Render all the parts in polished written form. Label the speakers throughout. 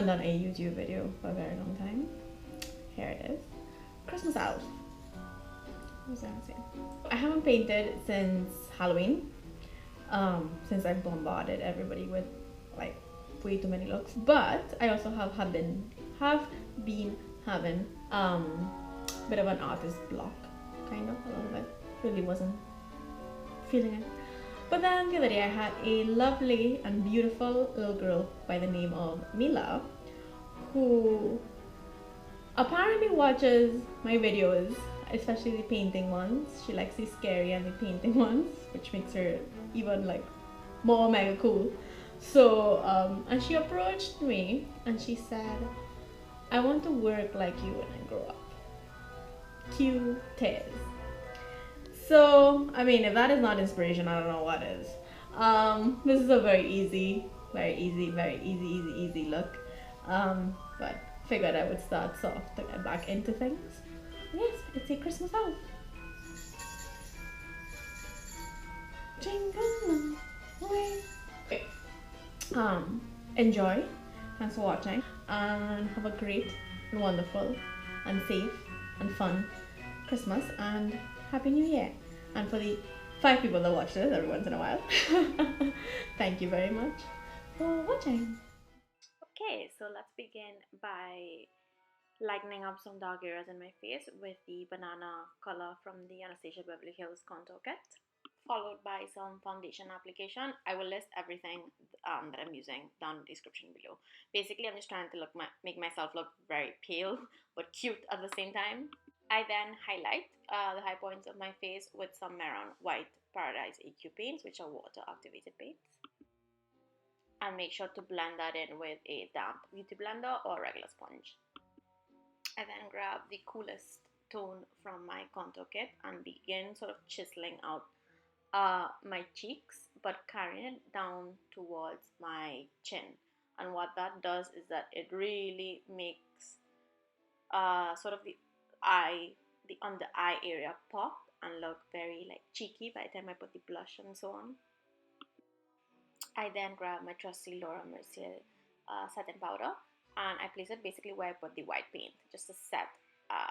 Speaker 1: haven't done a YouTube video for a very long time. Here it is. Christmas elf. What was I gonna say? I haven't painted since Halloween. Since I've bombarded everybody with like way too many looks. But I also have been having bit of an artist block, kind of a little bit. Really wasn't feeling it. But then the other day I had a lovely and beautiful little girl by the name of Mila, who apparently watches my videos, especially the painting ones. She likes the scary and the painting ones, which makes her even like more mega cool. So and she approached me and she said, I want to work like you when I grow up. Cute is. So I mean, if that is not inspiration, I don't know what is. This is a very easy look. But figured I would start soft to get back into things. Yes, it's a Christmas elf. Jingle all the way. Okay. Enjoy. Thanks for watching, and have a great and wonderful and safe and fun Christmas and Happy New Year. And for the 5 people that watch this every once in a while, thank you very much for watching. Okay, so let's begin by lightening up some dark areas in my face with the banana color from the Anastasia Beverly Hills contour kit, followed by some foundation application. I will list everything that I'm using down in the description below. Basically, I'm just trying to make myself look very pale but cute at the same time. I then highlight the high points of my face with some Maroon White Paradise AQ paints, which are water activated paints. And make sure to blend that in with a damp beauty blender or regular sponge. I then grab the coolest tone from my contour kit and begin sort of chiseling out my cheeks, but carrying it down towards my chin. And what that does is that it really makes sort of the under eye area pop and look very like cheeky by the time I put the blush and so on. I then grab my trusty Laura Mercier setting powder and I place it basically where I put the white paint, just to set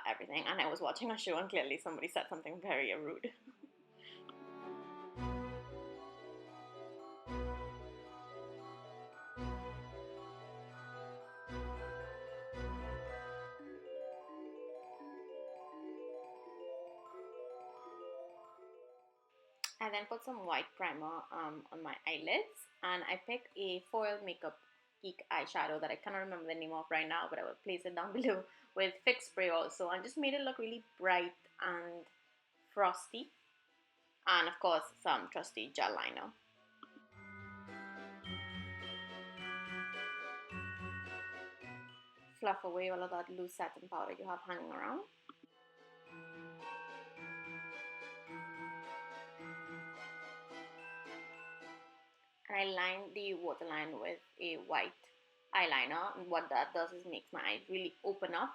Speaker 1: everything. And I was watching a show and clearly somebody said something very rude. I then put some white primer on my eyelids, and I picked a foil makeup Geek eyeshadow that I cannot remember the name of right now, but I will place it down below, with fix spray also, and just made it look really bright and frosty, and of course some trusty gel liner. Fluff away all of that loose satin powder you have hanging around. And I line the waterline with a white eyeliner, and what that does is makes my eyes really open up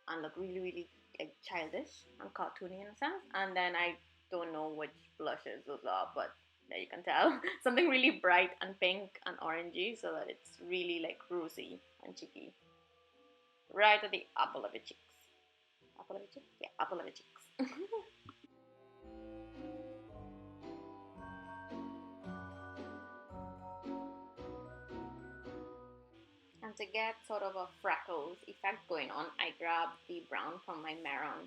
Speaker 1: and look really like childish and cartoony in a sense. And then I don't know which blushes those are, but there you can tell. Something really bright and pink and orangey, so that it's really like rosy and cheeky. Right at the apple of your cheeks. Apple of your cheeks? Yeah, apple of your cheeks. And to get sort of a freckles effect going on, I grabbed the brown from my Maroon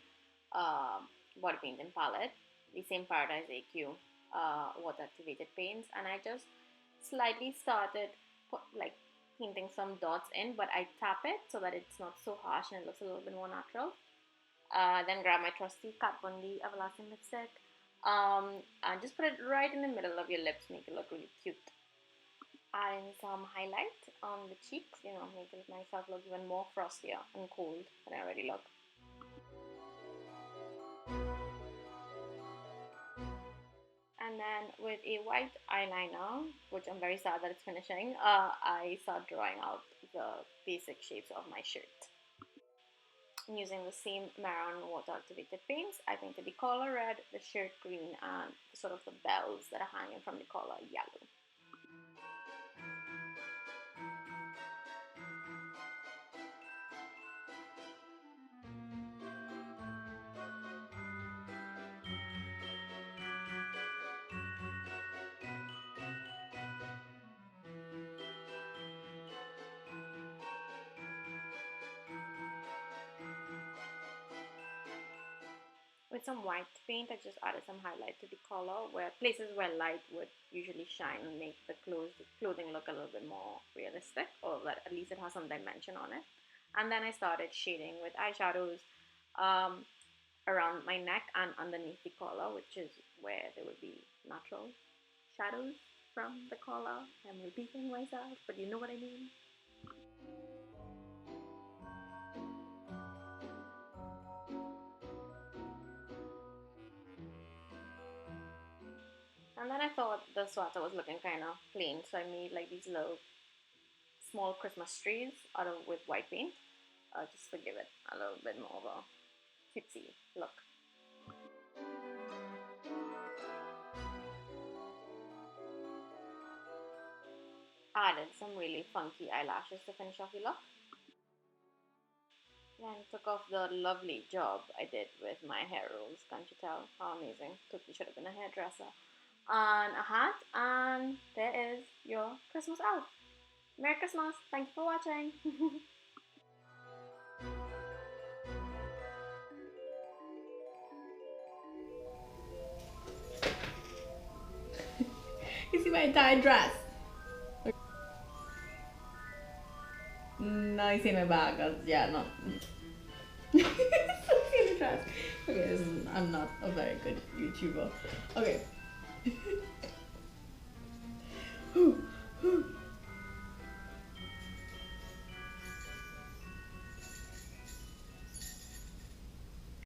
Speaker 1: body painting palette, the same Paradise AQ water activated paints, and I just slightly started like painting some dots in, but I tap it so that it's not so harsh and it looks a little bit more natural. Then grab my trusty Kat Von D Everlasting lipstick and just put it right in the middle of your lips, make it look really cute. Adding some highlight on the cheeks, you know, making myself look even more frostier and cold than I already look. And then with a white eyeliner, which I'm very sad that it's finishing, I start drawing out the basic shapes of my shirt. Using the same Maroon water activated paints, I painted the collar red, the shirt green, and sort of the bells that are hanging from the collar yellow.
Speaker 2: with some white paint, I just added some highlight to the color where places where light would usually shine and make the clothing look a little bit more realistic, or that at least it has some dimension on it. And then I started shading with eyeshadows around my neck and underneath the collar, which is where there would be natural shadows from the collar. I'm repeating myself, but you know what I mean. And then I thought the sweater was looking kind of plain, so I made like these little small Christmas trees out of with white paint, just to give it a little bit more of a cutesy look. Added some really funky eyelashes to finish off the look. Then took off the lovely job I did with my hair rolls. Can't you tell how amazing? Totally should have been a hairdresser. And a hat, and there is your Christmas out. Merry Christmas! Thank you for watching.
Speaker 1: You see my entire dress? No, you see my bag. Yeah, no. See the dress. Okay, I'm not a very good YouTuber. Okay.